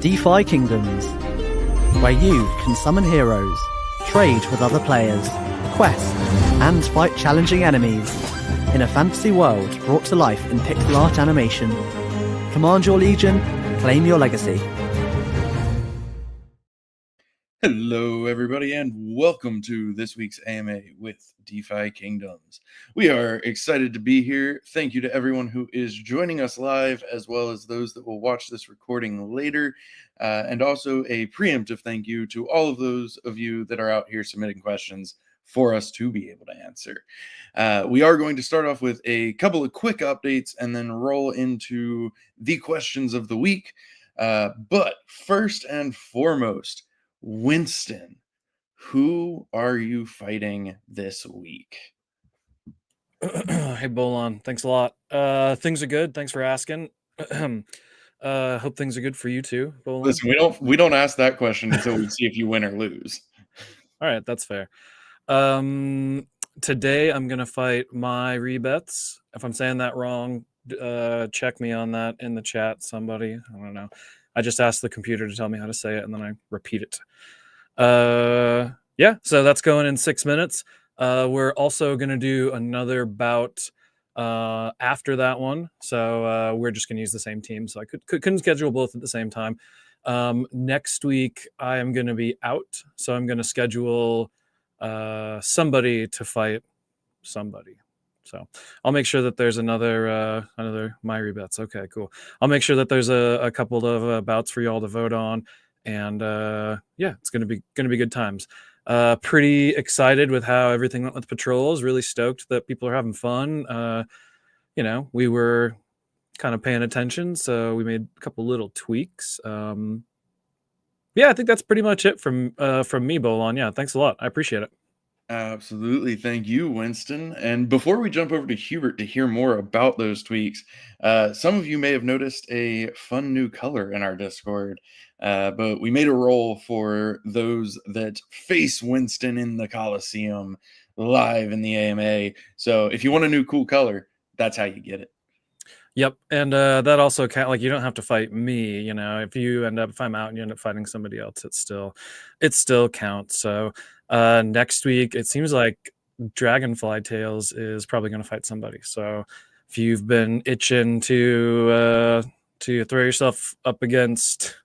DeFi Kingdoms, where you can summon heroes, trade with other players, quest, and fight challenging enemies in a fantasy world brought to life in pixel art animation. Command your legion, claim your legacy. Hello, everybody, and welcome to this week's AMA with DeFi Kingdoms. We are excited to be here. Thank you to everyone who is joining us live, as well as those that will watch this recording later. And also a preemptive thank you to all of those of you that are out here submitting questions for us to be able to answer. We are going to start off with a couple of quick updates and then roll into the questions of the week. But first and foremost, Winston, who are you fighting this week? Hey, Bolon. Thanks a lot. Things are good. Thanks for asking. Hope things are good for you too, Bolon. Listen, we don't ask that question until we see if you win or lose. All right, that's fair. Today I'm gonna fight my rebets. If I'm saying that wrong, check me on that in the chat. Somebody, I don't know. I just asked the computer to tell me how to say it, and then I repeat it. Yeah, so that's going in 6 minutes. We're also going to do another bout after that one. So we're just going to use the same team. So I couldn't schedule both at the same time. Next week, I am going to be out. So I'm going to schedule somebody to fight somebody. So I'll make sure that there's another my rebets. Okay, cool. I'll make sure that there's a couple of bouts for y'all to vote on, and yeah, it's gonna be good times. Pretty excited with how everything went with patrols. Really stoked that people are having fun. You know, we were kind of paying attention, so we made a couple little tweaks. Yeah, I think that's pretty much it from me, Bolon. Yeah, thanks a lot. I appreciate it. Absolutely. Thank you, Winston. And before we jump over to Hubert to hear more about those tweaks, some of you may have noticed a fun new color in our Discord, but we made a roll for those that face Winston in the Coliseum live in the AMA. So if you want a new cool color, that's how you get it. Yep, and that also like you don't have to fight me. You know, if I'm out and you end up fighting somebody else, it still counts. So next week it seems like Dragonfly Tales is probably going to fight somebody. So if you've been itching to throw yourself up against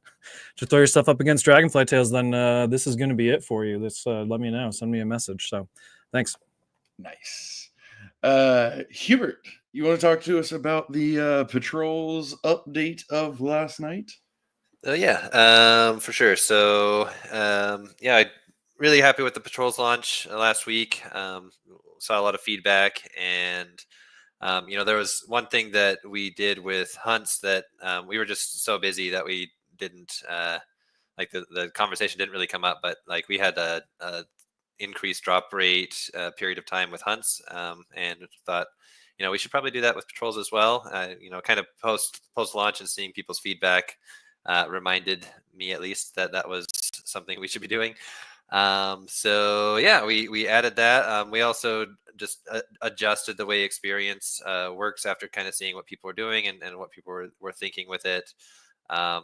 Dragonfly Tales, then this is going to be it for you. Let me know. Send me a message. So thanks. Nice. Hubert, you want to talk to us about the patrols update of last night? Yeah, for sure. So yeah, I'm really happy with the patrols launch last week. Saw a lot of feedback, and you know, there was one thing that we did with hunts that we were just so busy that we didn't like the conversation didn't really come up, but like we had a increased drop rate period of time with hunts, and thought, you know, we should probably do that with patrols as well. You know, kind of post launch and seeing people's feedback reminded me at least that was something we should be doing. So yeah, we added that. We also just adjusted the way experience works after kind of seeing what people were doing and what people were thinking with it. I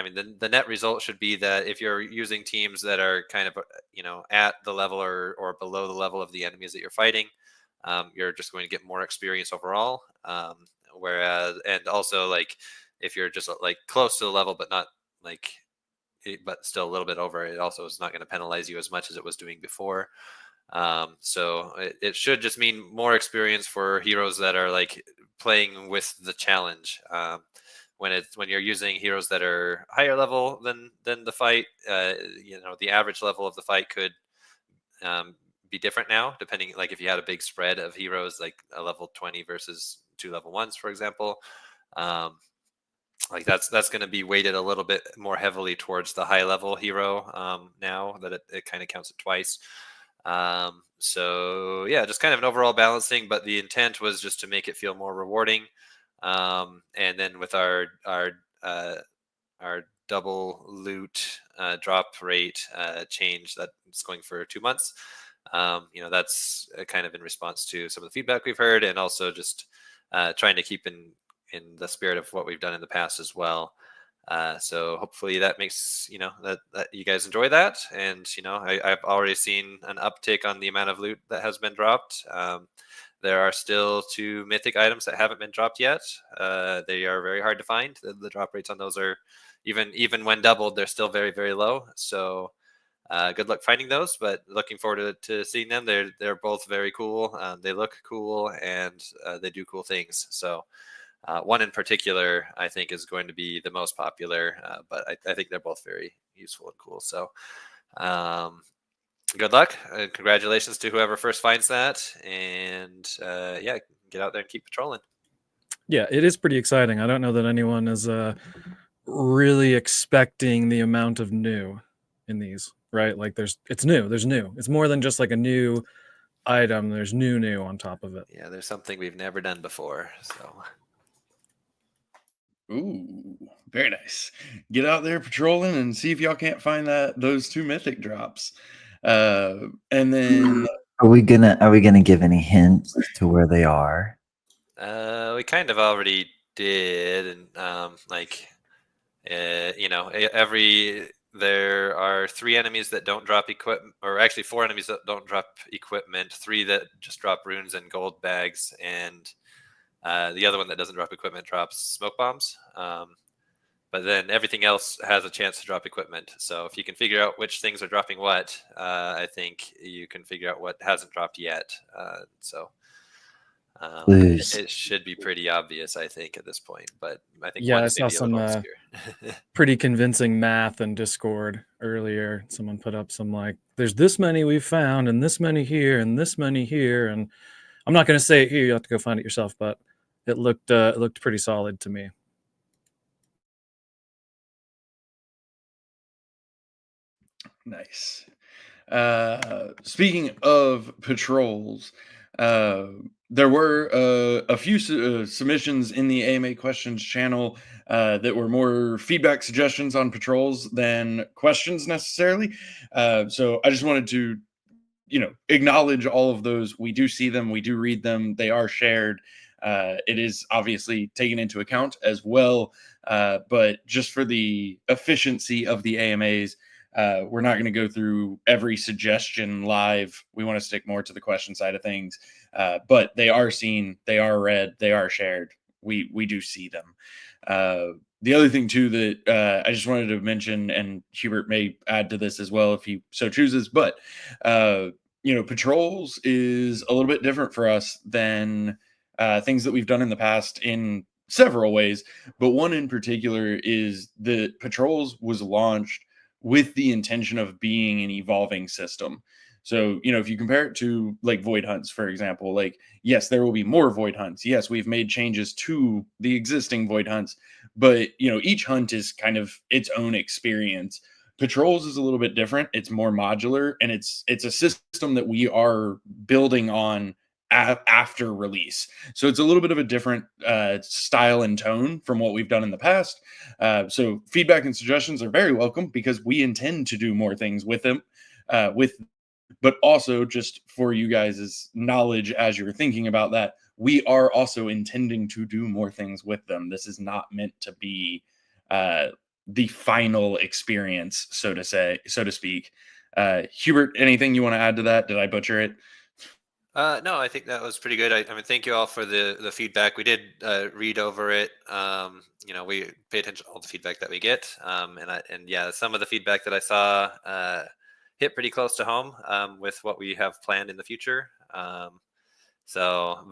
mean, the net result should be that if you're using teams that are kind of, you know, at the level or below the level of the enemies that you're fighting, you're just going to get more experience overall. Whereas, and also like if you're just like close to the level, but not like, but still a little bit over, it also is not going to penalize you as much as it was doing before. So it should just mean more experience for heroes that are like playing with the challenge. When you're using heroes that are higher level than the fight, you know, the average level of the fight could be different now, depending, like if you had a big spread of heroes, like a level 20 versus 2 level 1s, for example. Like that's going to be weighted a little bit more heavily towards the high level hero now that it kind of counts it twice. So yeah, just kind of an overall balancing, but the intent was just to make it feel more rewarding. And then with our double loot drop rate change that's going for 2 months, you know, that's kind of in response to some of the feedback we've heard, and also just trying to keep in the spirit of what we've done in the past as well. So hopefully that makes that you guys enjoy that, and I've already seen an uptick on the amount of loot that has been dropped. There are still 2 mythic items that haven't been dropped yet. They are very hard to find. The drop rates on those are even when doubled, they're still very, very low. So good luck finding those, but looking forward to seeing them. They're both very cool. They look cool, and they do cool things. So one in particular, I think, is going to be the most popular, but I think they're both very useful and cool. So good luck. Congratulations to whoever first finds that. And yeah, get out there and keep patrolling. Yeah, it is pretty exciting. I don't know that anyone is really expecting the amount of new in these, right? Like it's new. It's more than just like a new item. There's new on top of it. Yeah, there's something we've never done before. So Ooh, very nice. Get out there patrolling and see if y'all can't find those 2 mythic drops. And then Are we gonna give any hints to where they are? we kind of already did, and there are 3 enemies that don't drop equipment, or actually 4 enemies that don't drop equipment, 3 that just drop runes and gold bags, and the other one that doesn't drop equipment drops smoke bombs. But then everything else has a chance to drop equipment. So if you can figure out which things are dropping what, I think you can figure out what hasn't dropped yet. It should be pretty obvious, I think, at this point. But I think I saw some pretty convincing math in Discord earlier. Someone put up some like, there's this many we've found, and this many here, and this many here, and I'm not going to say it here. You have to go find it yourself, but it looked pretty solid to me. Nice. Speaking of patrols, there were a few submissions in the AMA questions channel that were more feedback suggestions on patrols than questions necessarily. So I just wanted to, acknowledge all of those. We do see them. We do read them. They are shared. It is obviously taken into account as well. But just for the efficiency of the AMAs, we're not going to go through every suggestion live. We want to stick more to the question side of things. But they are seen, they are read, they are shared. We do see them. The other thing too that I just wanted to mention, and Hubert may add to this as well if he so chooses, but patrols is a little bit different for us than things that we've done in the past in several ways. But one in particular is that patrols was launched with the intention of being an evolving system. So, if you compare it to like void hunts, for example, like, yes, there will be more void hunts. Yes, we've made changes to the existing void hunts, but, each hunt is kind of its own experience. Patrols is a little bit different. It's more modular, and it's a system that we are building on after release. So it's a little bit of a different style and tone from what we've done in the past. So feedback and suggestions are very welcome, because we intend to do more things with them, but also just for you guys' knowledge as you're thinking about that, we are also intending to do more things with them. This is not meant to be the final experience, so to speak. Hubert, anything you want to add to that? Did I butcher it? No, I think that was pretty good. I mean, thank you all for the feedback. We did read over it. We pay attention to all the feedback that we get. And yeah, some of the feedback that I saw hit pretty close to home with what we have planned in the future. But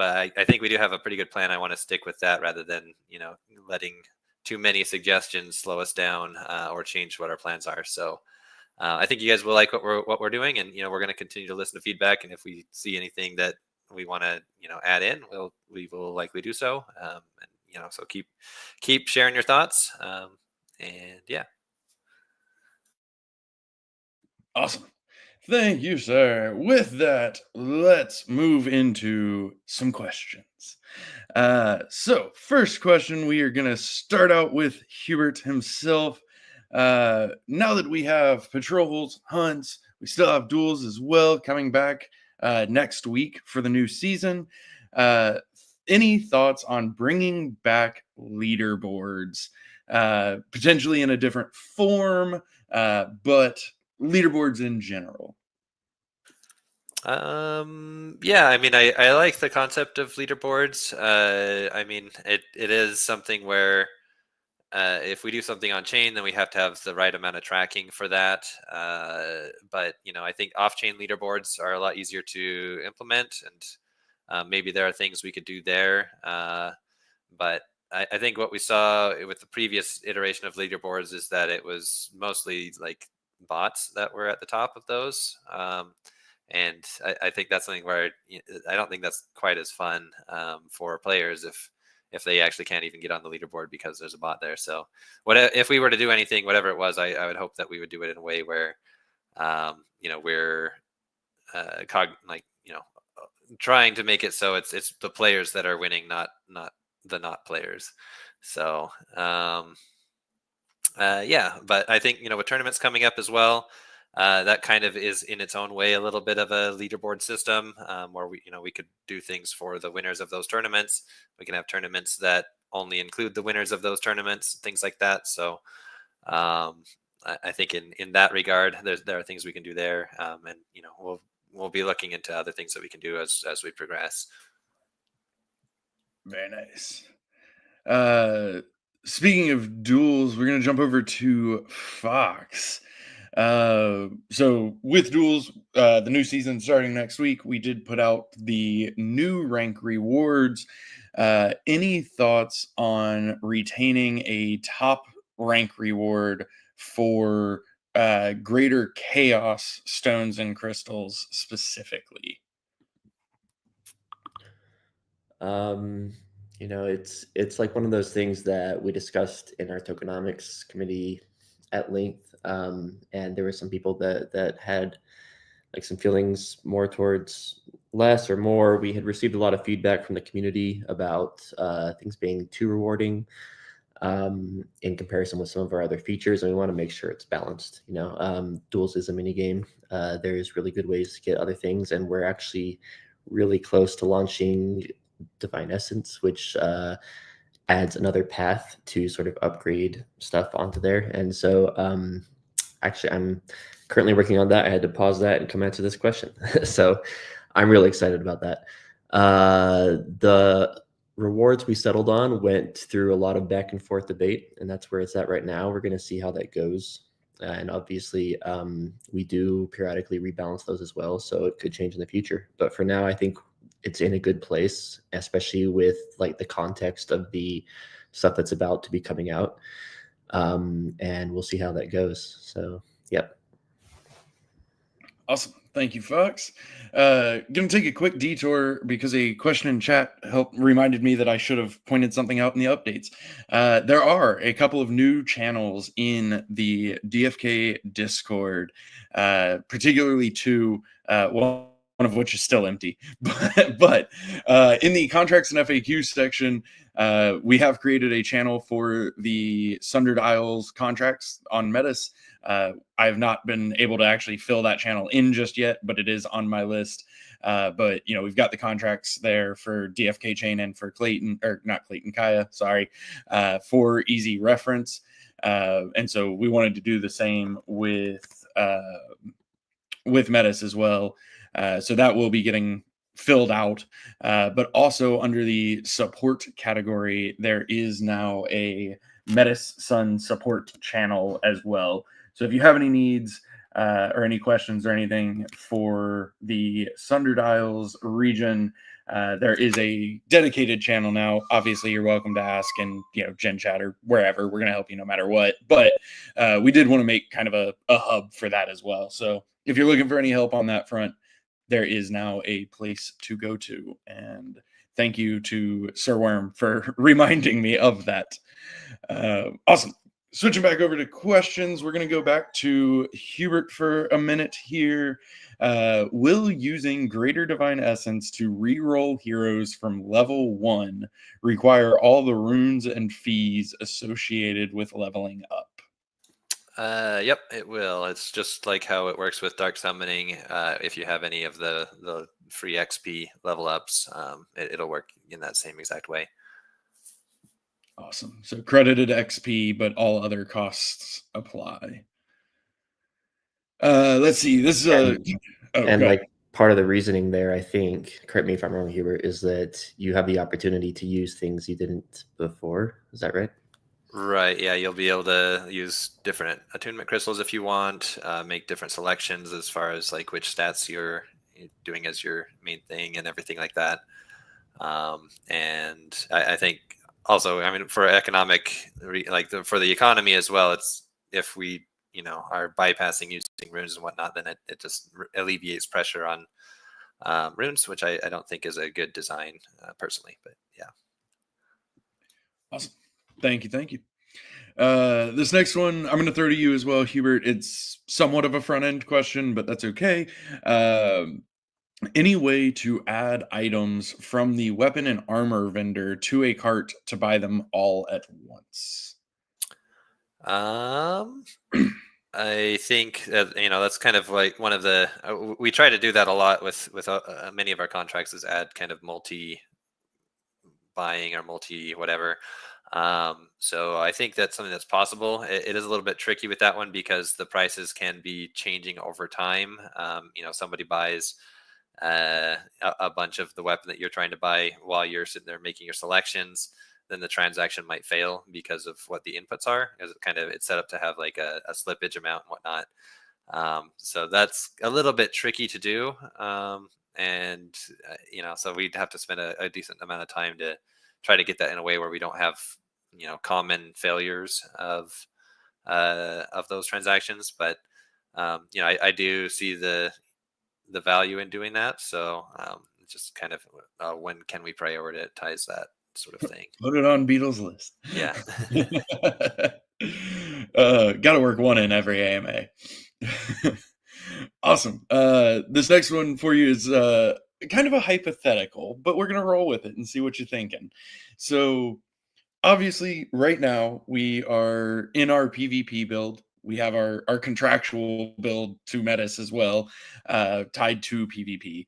I think we do have a pretty good plan. I want to stick with that rather than, letting too many suggestions slow us down or change what our plans are. So I think you guys will like what we're doing, and we're going to continue to listen to feedback. And if we see anything that we want to add in, we will likely do so. So keep sharing your thoughts. And yeah. Awesome. Thank you, sir. With that, let's move into some questions. So first question, we are going to start out with Hubert himself. Now that we have patrols, hunts, we still have duels as well coming back next week for the new season. any thoughts on bringing back leaderboards, potentially in a different form, but leaderboards in general? Yeah, I mean, I like the concept of leaderboards. I mean, it is something where if we do something on chain, then we have to have the right amount of tracking for that. But I think off-chain leaderboards are a lot easier to implement, and maybe there are things we could do there. But I think what we saw with the previous iteration of leaderboards is that it was mostly like bots that were at the top of those. And I think that's something where I don't think that's quite as fun for players if they actually can't even get on the leaderboard because there's a bot there. So if we were to do anything, whatever it was, I would hope that we would do it in a way where we're trying to make it so it's the players that are winning, not the not players. So yeah, but I think with tournaments coming up as well, that kind of is in its own way a little bit of a leaderboard system, where we could do things for the winners of those tournaments. We can have tournaments that only include the winners of those tournaments, things like that. So I think in that regard, there are things we can do there, and we'll be looking into other things that we can do as we progress. Very nice. Speaking of duels, we're going to jump over to Fox. So with duels, the new season starting next week, we did put out the new rank rewards. Any thoughts on retaining a top rank reward for greater chaos stones and crystals specifically? It's like one of those things that we discussed in our tokenomics committee at length, and there were some people that had like some feelings more towards less or more. We had received a lot of feedback from the community about things being too rewarding in comparison with some of our other features, and we want to make sure it's balanced. Duels is a mini game. There's really good ways to get other things, and we're actually really close to launching Divine Essence, which adds another path to sort of upgrade stuff onto there. And so actually I'm currently working on that. I had to pause that and come answer this question. So I'm really excited about that. The rewards we settled on went through a lot of back and forth debate, and that's where it's at right now. We're going to see how that goes. And obviously we do periodically rebalance those as well, so it could change in the future. But for now, I think it's in a good place, especially with like the context of the stuff that's about to be coming out. And we'll see how that goes. So, yep. Awesome. Thank you, Fox. Gonna take a quick detour because a question in chat reminded me that I should have pointed something out in the updates. There are a couple of new channels in the DFK Discord, particularly two, one of which is still empty. But in the contracts and FAQ section, we have created a channel for the Sundered Isles contracts on Metis. I have not been able to actually fill that channel in just yet, but it is on my list. But we've got the contracts there for DFK Chain and for Klaytn, or not Klaytn, Kaya, sorry, for easy reference. And so we wanted to do the same with Metis as well. So that will be getting filled out. But also under the support category, there is now a Metis Sun support channel as well. So if you have any needs or any questions or anything for the Sundered Isles region, there is a dedicated channel now. Obviously, you're welcome to ask in Gen Chat or wherever. We're going to help you no matter what. But we did want to make kind of a hub for that as well. So if you're looking for any help on that front, there is now a place to go to. And thank you to Sir Worm for reminding me of that. Awesome. Switching back over to questions, we're going to go back to Hubert for a minute here. Will using Greater Divine Essence to reroll heroes from level 1 require all the runes and fees associated with leveling up? Yep, it will. It's just like how it works with dark summoning. If you have any of the free XP level ups, it'll work in that same exact way. Awesome. So credited XP, but all other costs apply. Let's see. This is and like part of the reasoning there, I think, correct me if I'm wrong, Hubert, is that you have the opportunity to use things you didn't before. Is that right? Right. Yeah, you'll be able to use different attunement crystals if you want, make different selections as far as like which stats you're doing as your main thing and everything like that. And I think also, I mean, for economic, for the economy as well, it's if we, are bypassing using runes and whatnot, then it just alleviates pressure on runes, which I don't think is a good design personally, but yeah. Awesome. Thank you. This next one, I'm going to throw to you as well, Hubert. It's somewhat of a front end question, but that's okay. Any way to add items from the weapon and armor vendor to a cart to buy them all at once? I think that's kind of like one of the we try to do that a lot with many of our contracts, is add kind of multi buying or multi whatever. So I think that's something that's possible. It is a little bit tricky with that one because the prices can be changing over time. Somebody buys a bunch of the weapon that you're trying to buy while you're sitting there making your selections, then the transaction might fail because of what the inputs are, because it's set up to have like a slippage amount and whatnot. So that's a little bit tricky to do. So we'd have to spend a decent amount of time to try to get that in a way where we don't have, common failures of those transactions. But, I do see the value in doing that. So it's just kind of when can we prioritize that sort of thing. Put it on Beatles list. Yeah. Got to work one in every AMA. Awesome. This next one for you is kind of a hypothetical, but we're going to roll with it and see what you're thinking. So obviously right now we are in our PvP build. We have our contractual build to Metis as well, tied to PvP.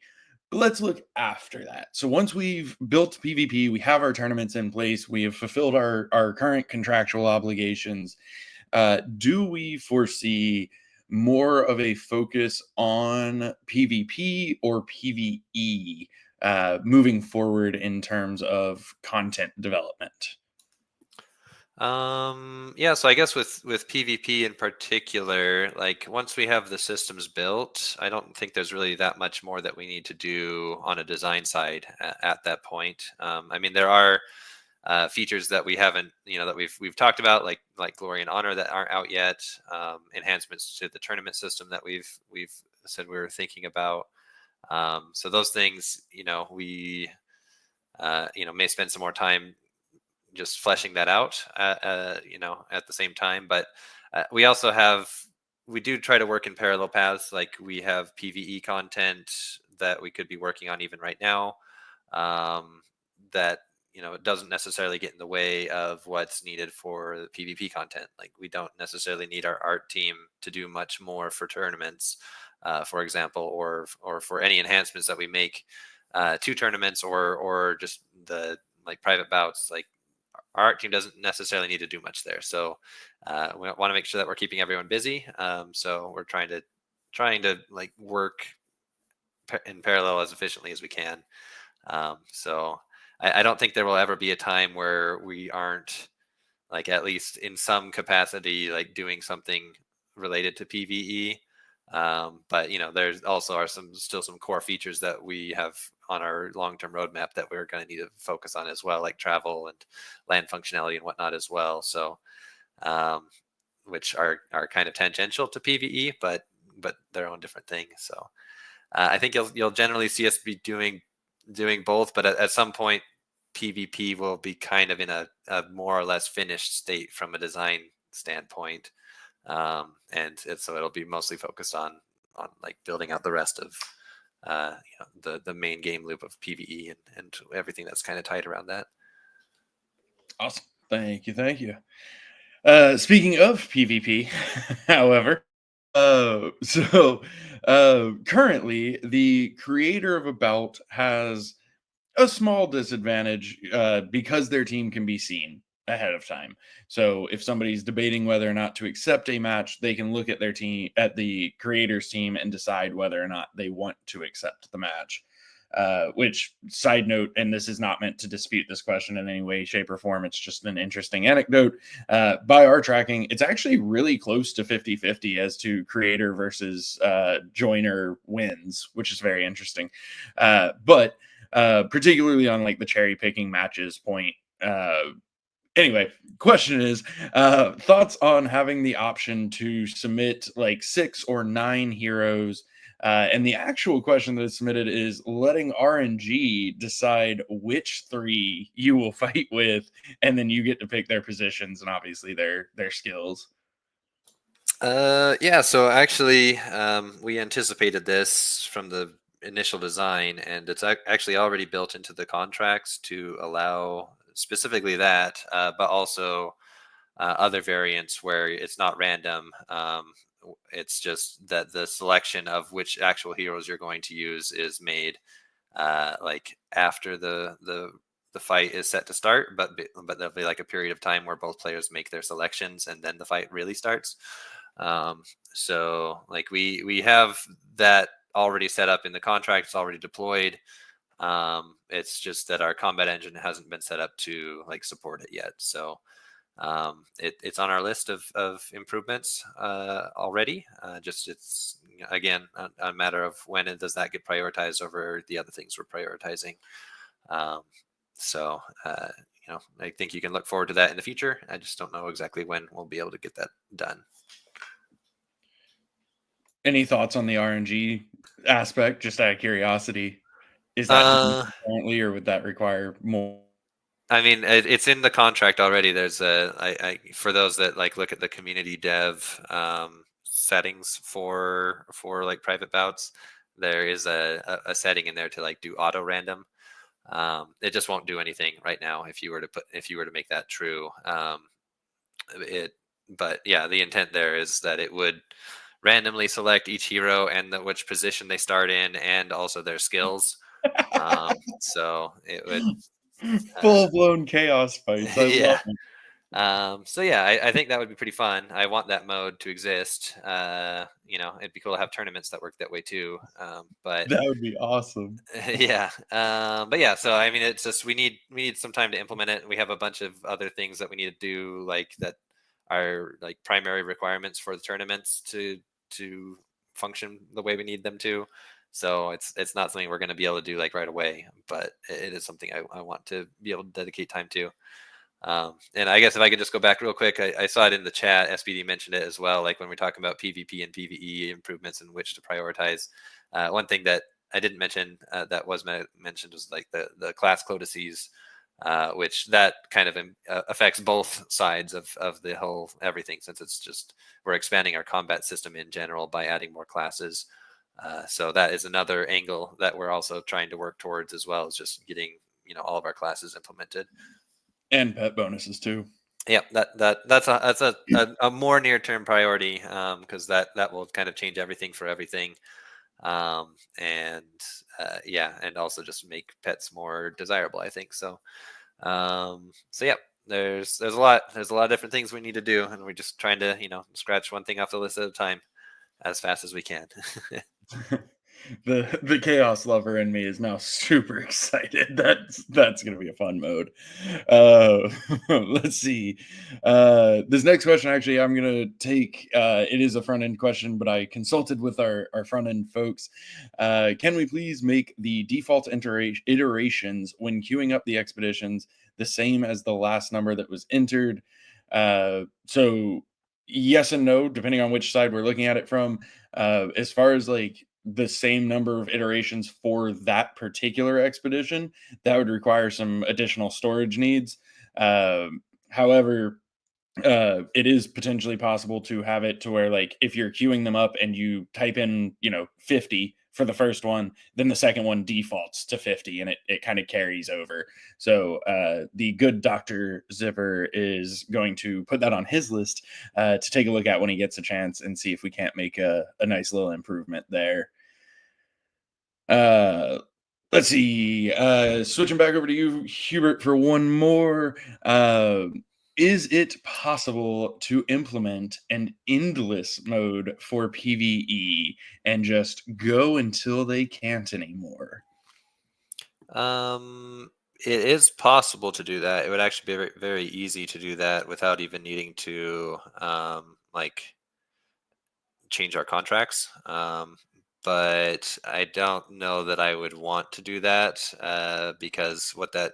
But let's look after that. So once we've built PvP, we have our tournaments in place, we have fulfilled our current contractual obligations. Do we foresee more of a focus on PvP or PvE moving forward in terms of content development? Yeah, so I guess with PvP in particular, like once we have the systems built, I don't think there's really that much more that we need to do on a design side at that point. I mean, there are features that we haven't, that we've talked about, like Glory and Honor, that aren't out yet. Enhancements to the tournament system that we've said we were thinking about. So those things, we may spend some more time just fleshing that out, at the same time. But we do try to work in parallel paths. Like we have PvE content that we could be working on even right now, that it doesn't necessarily get in the way of what's needed for the PvP content. Like we don't necessarily need our art team to do much more for tournaments, for example, or for any enhancements that we make to tournaments, or just the like private bouts. Like our art team doesn't necessarily need to do much there. So we want to make sure that we're keeping everyone busy. So we're trying to like work in parallel as efficiently as we can. So I don't think there will ever be a time where we aren't, like, at least in some capacity, like doing something related to PvE. But there's also still some core features that we have on our long-term roadmap that we're going to need to focus on as well, like travel and land functionality and whatnot as well. So, which are kind of tangential to PvE, but their own different thing. So, I think you'll generally see us be doing both, but at some point, PvP will be kind of in a more or less finished state from a design standpoint. And so it'll be mostly focused on like building out the rest of the main game loop of PvE and everything that's kind of tied around that. Awesome. Thank you. Speaking of PvP, however, Currently, the creator of a bout has a small disadvantage because their team can be seen ahead of time. So if somebody's debating whether or not to accept a match, they can look at their team, at the creator's team, and decide whether or not they want to accept the match. Which, side note, and this is not meant to dispute this question in any way, shape, or form, it's just an interesting anecdote. By our tracking, it's actually really close to 50-50 as to creator versus joiner wins, which is very interesting. But particularly on like the cherry picking matches point. Anyway, question is thoughts on having the option to submit like 6 or 9 heroes. And the actual question that is submitted is letting RNG decide which 3 you will fight with, and then you get to pick their positions and obviously their skills. Yeah, so actually we anticipated this from the initial design, and it's actually already built into the contracts to allow specifically that, but also other variants where it's not random. It's just that the selection of which actual heroes you're going to use is made like after the fight is set to start, but there'll be like a period of time where both players make their selections and then the fight really starts. So like we have that already set up in the contract. It's already deployed. It's just that our combat engine hasn't been set up to like support it yet. So it's on our list of improvements already. Just it's again a matter of when does that get prioritized over the other things we're prioritizing. So I think you can look forward to that in the future. I just don't know exactly when we'll be able to get that done. Any thoughts on the RNG aspect, just out of curiosity? Is that currently, or would that require more? I mean, it's in the contract already. There's for those that like look at the community dev settings for like private bouts, there is a setting in there to like do auto random. It just won't do anything right now if you were to make that true. But yeah, the intent there is that it would randomly select each hero and which position they start in, and also their skills. So it would full-blown chaos fights. Yeah. So yeah, I think that would be pretty fun. I want that mode to exist. It'd be cool to have tournaments that work that way too. But that would be awesome. Yeah. But yeah, so I mean, it's just we need some time to implement it. We have a bunch of other things that we need to do, like that are like primary requirements for the tournaments to function the way we need them to. So it's not something we're going to be able to do like right away, but it is something I want to be able to dedicate time to. And I guess if I could just go back real quick, I saw it in the chat. SPD mentioned it as well. Like when we're talking about PvP and PvE improvements and which to prioritize. One thing that I didn't mention that was mentioned was like the class codices, which that kind of affects both sides of the whole everything, since it's just we're expanding our combat system in general by adding more classes. So that is another angle that we're also trying to work towards, as well as just getting all of our classes implemented. And pet bonuses too. Yeah, that's a more near-term priority, because that will kind of change everything for everything. And also just make pets more desirable, I think. So yeah, there's a lot of different things we need to do, and we're just trying to scratch one thing off the list at a time as fast as we can. The chaos lover in me is now super excited. That's gonna be a fun mode. Let's see. This next question, actually, I'm gonna take. It is a front end question, but I consulted with our front end folks. Can we please make the default iterations when queuing up the expeditions the same as the last number that was entered? So yes and no, depending on which side we're looking at it from. As far as like the same number of iterations for that particular expedition, that would require some additional storage needs. However, it is potentially possible to have it to where, like, if you're queuing them up and you type in 50 for the first one, then the second one defaults to 50 and it kind of carries over. So the good Dr. Zipper is going to put that on his list to take a look at when he gets a chance and see if we can't make a nice little improvement there. Let's see. Switching back over to you, Hubert, for one more. Is it possible to implement an endless mode for PvE and just go until they can't anymore? It is possible to do that. It would actually be very, very easy to do that without even needing to like change our contracts. But I don't know that I would want to do that because what that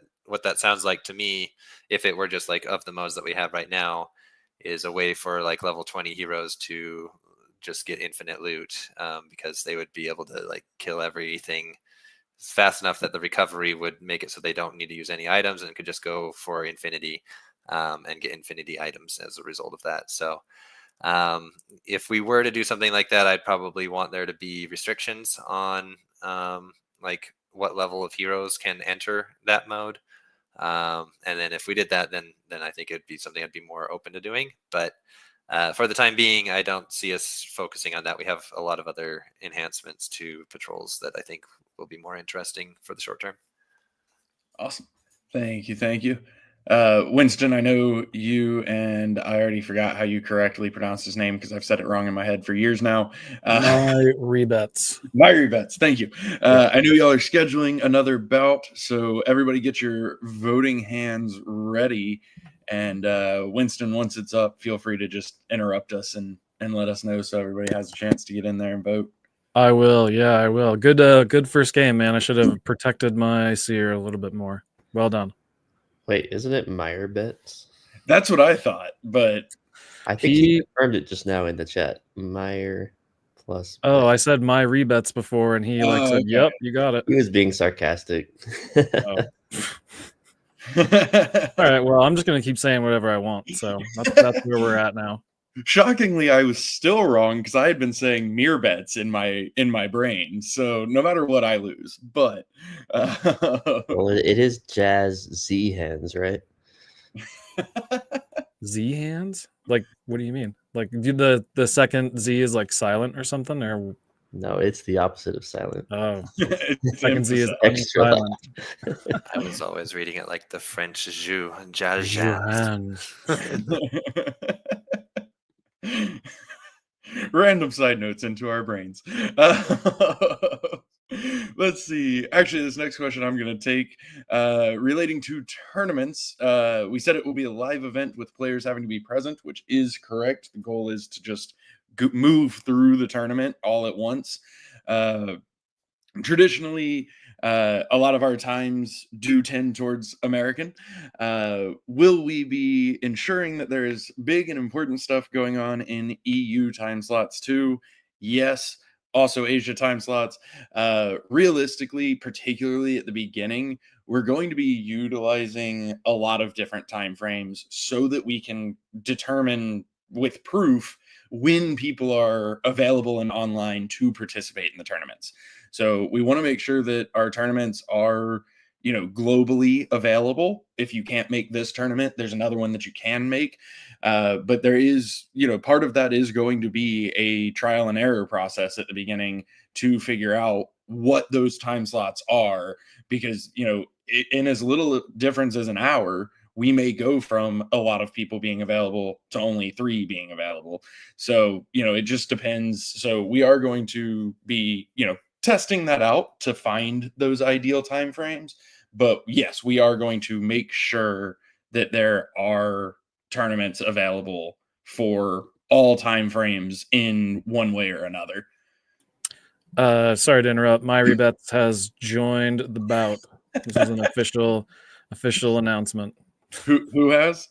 sounds like to me, if it were just like of the modes that we have right now, is a way for like level 20 heroes to just get infinite loot because they would be able to like kill everything fast enough that the recovery would make it so they don't need to use any items and could just go for infinity and get infinity items as a result of that. So if we were to do something like that, I'd probably want there to be restrictions on like what level of heroes can enter that mode. And then if we did that, then I think it'd be something I'd be more open to doing. But for the time being, I don't see us focusing on that. We have a lot of other enhancements to patrols that I think will be more interesting for the short term. Awesome. Thank you. Winston, I know you, and I already forgot how you correctly pronounced his name because I've said it wrong in my head for years now. My rebets. Thank you. I know y'all are scheduling another bout, so everybody get your voting hands ready. And Winston, once it's up, feel free to just interrupt us and let us know so everybody has a chance to get in there and vote. I will. Yeah, I will. Good first game, man. I should have protected my seer a little bit more. Well done. Wait, isn't it Meyer bets? That's what I thought, but I think he confirmed it just now in the chat. Meyer plus. Oh, I said my rebets before, and he said, okay. "Yep, you got it." He was being sarcastic. Oh. All right. Well, I'm just gonna keep saying whatever I want. So that's where we're at now. Shockingly, I was still wrong because I had been saying mere bets in my brain. So no matter what, I lose. But well, it is Jazz Z hands, right? Z hands? Like, what do you mean? Like, the second Z is like silent or something? Or no, it's the opposite of silent. Oh, second Z is extra silent. I was always reading it like the French jus, jazz hands. Random side notes into our brains. Let's see. Actually, this next question I'm going to take relating to tournaments. We said it will be a live event with players having to be present, which is correct. The goal is to just move through the tournament all at once. Traditionally, a lot of our times do tend towards American. Will we be ensuring that there is big and important stuff going on in EU time slots too? Yes. Also Asia time slots. Realistically, particularly at the beginning, we're going to be utilizing a lot of different time frames so that we can determine with proof when people are available and online to participate in the tournaments. So we want to make sure that our tournaments are, globally available. If you can't make this tournament, there's another one that you can make. But there is, part of that is going to be a trial and error process at the beginning to figure out what those time slots are, because, in as little difference as an hour, we may go from a lot of people being available to only 3 being available. So, it just depends. So we are going to be, testing that out to find those ideal time frames. But yes, we are going to make sure that there are tournaments available for all time frames in one way or another. Sorry to interrupt. My rebets has joined the bout. This is an official announcement. Who has?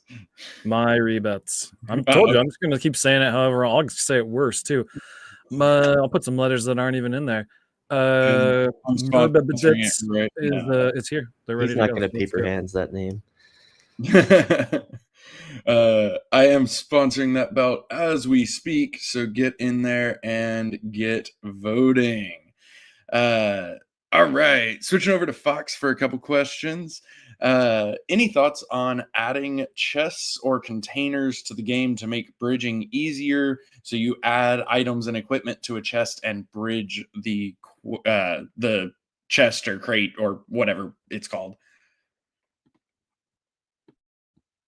My rebets. I'm told you. I'm just going to keep saying it. However, I'll say it worse too. I'll put some letters that aren't even in there. It's here. They're ready. He's not going to paper hands that name. I am sponsoring that bout as we speak, so get in there and get voting. All right, switching over to Fox for a couple questions. Any thoughts on adding chests or containers to the game to make bridging easier? So you add items and equipment to a chest and bridge the chest or crate or whatever it's called.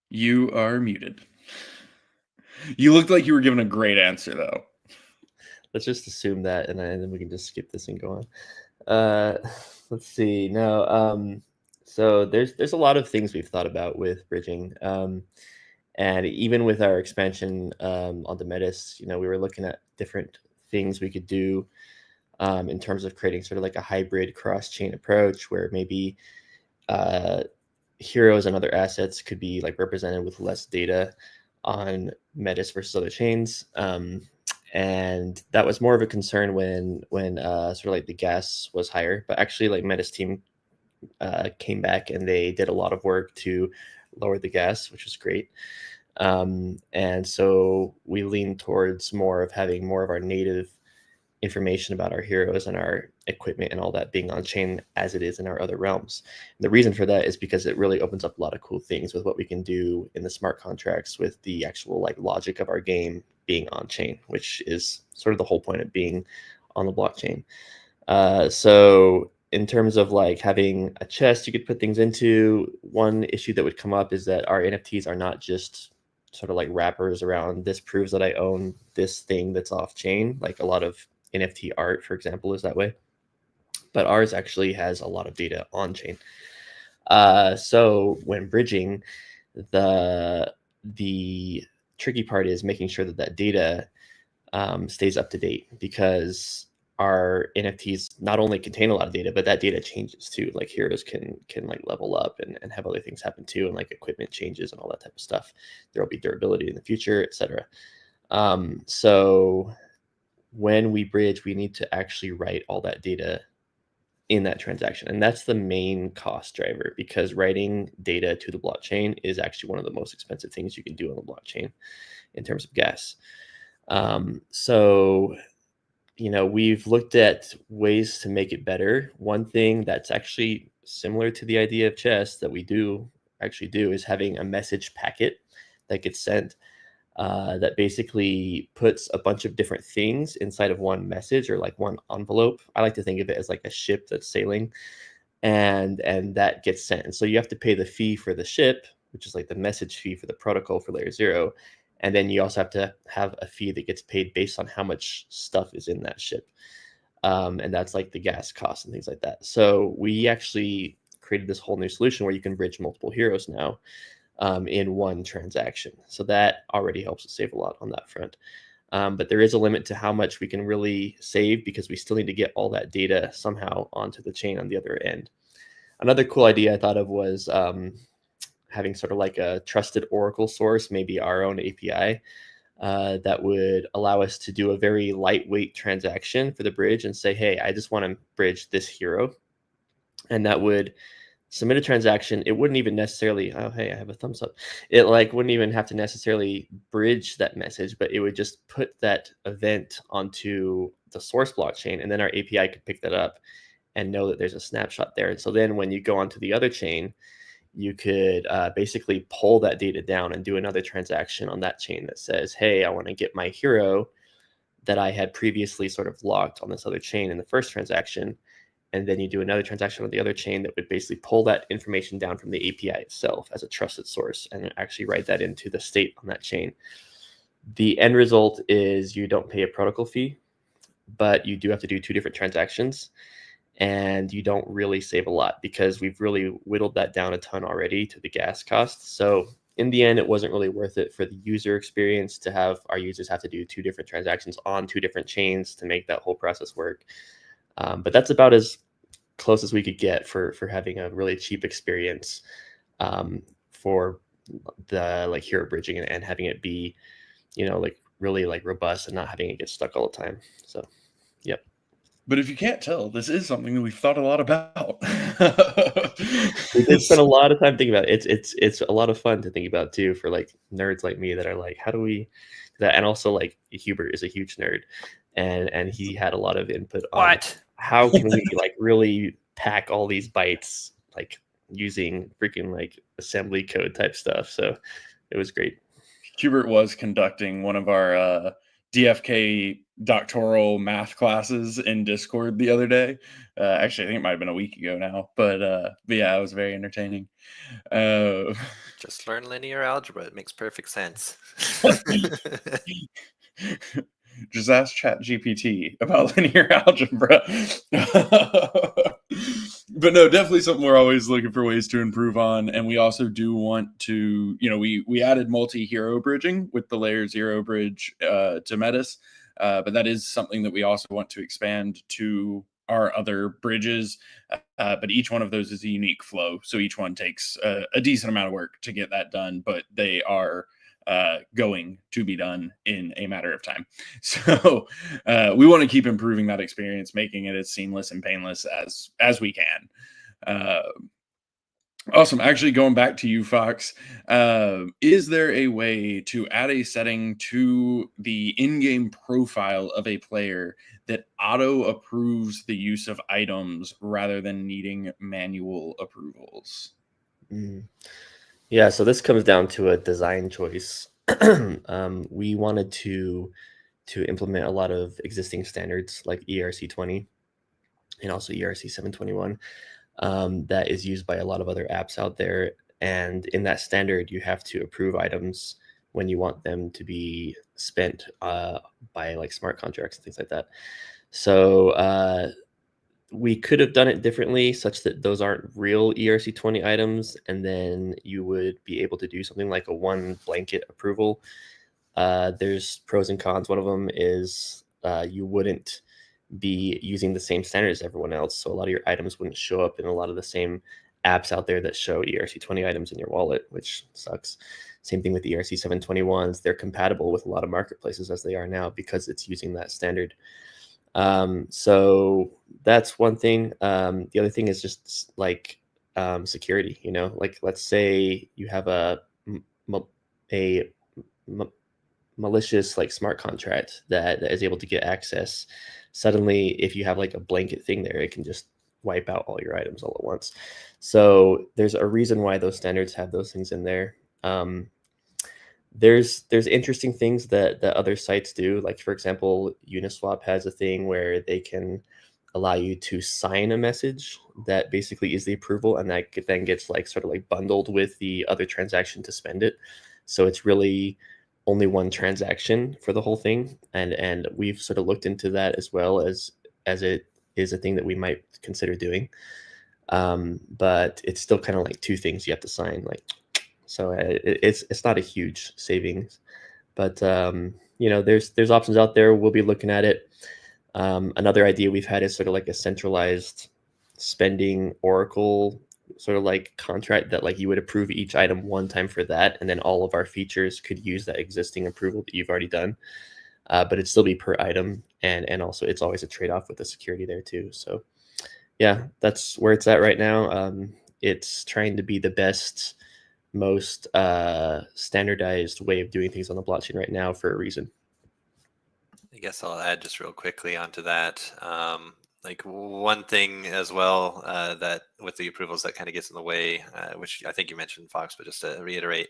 You are muted. You looked like you were giving a great answer, though. Let's just assume that, and then we can just skip this and go on. Let's see. No, so there's a lot of things we've thought about with bridging, and even with our expansion onto Metis, we were looking at different things we could do in terms of creating sort of like a hybrid cross-chain approach where maybe heroes and other assets could be like represented with less data on Metis versus other chains. And that was more of a concern when sort of like the gas was higher, but actually like Metis team came back and they did a lot of work to lower the gas, which was great. And so we leaned towards more of having more of our native information about our heroes and our equipment and all that being on chain as it is in our other realms. And the reason for that is because it really opens up a lot of cool things with what we can do in the smart contracts with the actual like logic of our game being on chain, which is sort of the whole point of being on the blockchain. So in terms of like having a chest you could put things into, one issue that would come up is that our NFTs are not just sort of like wrappers around this proves that I own this thing that's off chain. Like a lot of NFT art, for example, is that way. But ours actually has a lot of data on chain. So when bridging, the tricky part is making sure that that data stays up to date, because our NFTs not only contain a lot of data, but that data changes too. Like heroes can like level up and have other things happen too, and like equipment changes and all that type of stuff. There will be durability in the future, etc. So when we bridge, we need to actually write all that data in that transaction. And that's the main cost driver, because writing data to the blockchain is actually one of the most expensive things you can do on the blockchain in terms of gas. So, we've looked at ways to make it better. One thing that's actually similar to the idea of chess that we do is having a message packet that gets sent that basically puts a bunch of different things inside of one message or like one envelope. I like to think of it as like a ship that's sailing, and that gets sent. And so you have to pay the fee for the ship, which is like the message fee for the protocol for layer 0. And then you also have to have a fee that gets paid based on how much stuff is in that ship. And that's like the gas costs and things like that. So we actually created this whole new solution where you can bridge multiple heroes now in one transaction. So that already helps us save a lot on that front. But there is a limit to how much we can really save, because we still need to get all that data somehow onto the chain on the other end. Another cool idea I thought of was having sort of like a trusted Oracle source, maybe our own API, that would allow us to do a very lightweight transaction for the bridge and say, hey, I just want to bridge this hero. And that would submit a transaction. It wouldn't even necessarily, oh, hey, I have a thumbs up. It like wouldn't even have to necessarily bridge that message, but it would just put that event onto the source blockchain. And then our API could pick that up and know that there's a snapshot there. And so then when you go onto the other chain, you could basically pull that data down and do another transaction on that chain that says, hey, I want to get my hero that I had previously sort of locked on this other chain in the first transaction. And then you do another transaction on the other chain that would basically pull that information down from the API itself as a trusted source and actually write that into the state on that chain. The end result is you don't pay a protocol fee, but you do have to do 2 different transactions. And you don't really save a lot, because we've really whittled that down a ton already to the gas cost. So in the end, it wasn't really worth it for the user experience to have our users have to do 2 different transactions on 2 different chains to make that whole process work. But that's about as close as we could get for having a really cheap experience for the like hero bridging and having it be, like really like robust and not having it get stuck all the time. So, yep. But if you can't tell, this is something that we've thought a lot about. We did spend a lot of time thinking about it. It's a lot of fun to think about too, for like nerds like me that are like, how do we do that? And also like Hubert is a huge nerd, and he had a lot of input on how can we like really pack all these bytes like using freaking like assembly code type stuff. So it was great. Hubert was conducting one of our DFK doctoral math classes in Discord the other day. Actually, I think it might have been a week ago now, but yeah, it was very entertaining. Just learn linear algebra. It makes perfect sense. Just ask ChatGPT about linear algebra. But no, definitely something we're always looking for ways to improve on. And we also do want to, we added multi-hero bridging with the layer 0 bridge to Metis. But that is something that we also want to expand to our other bridges. But each one of those is a unique flow. So each one takes a decent amount of work to get that done, but they are going to be done in a matter of time. So we want to keep improving that experience, making it as seamless and painless as we can. Awesome. Actually, going back to you, Fox, is there a way to add a setting to the in-game profile of a player that auto approves the use of items rather than needing manual approvals? Yeah, so this comes down to a design choice. We wanted to implement a lot of existing standards like ERC20 and also ERC 721 that is used by a lot of other apps out there. And in that standard, you have to approve items when you want them to be spent by like smart contracts and things like that. So we could have done it differently such that those aren't real ERC20 items, and then you would be able to do something like a one blanket approval. There's pros and cons. One of them is you wouldn't be using the same standard as everyone else, so a lot of your items wouldn't show up in a lot of the same apps out there that show ERC20 items in your wallet, which sucks. Same thing with the ERC 721s. They're compatible with a lot of marketplaces as they are now because it's using that standard. So that's one thing. The other thing is just like security, like let's say you have a malicious like smart contract that is able to get access. Suddenly, if you have like a blanket thing there, it can just wipe out all your items all at once. So there's a reason why those standards have those things in there. There's interesting things that other sites do. Like, for example, Uniswap has a thing where they can allow you to sign a message that basically is the approval, and that then gets like sort of like bundled with the other transaction to spend it. So it's really only one transaction for the whole thing. And we've sort of looked into that as well as it is a thing that we might consider doing. But it's still kind of like two things you have to sign, like. So it's not a huge savings, but there's options out there. We'll be looking at it. Another idea we've had is sort of like a centralized spending Oracle sort of like contract that like you would approve each item one time for that, and then all of our features could use that existing approval that you've already done. But it'd still be per item, and also it's always a trade-off with the security there too. So yeah, that's where it's at right now. It's trying to be the best, most standardized way of doing things on the blockchain right now for a reason. I guess I'll add just real quickly onto that. Like one thing as well that with the approvals that kind of gets in the way, which I think you mentioned, Fox, but just to reiterate,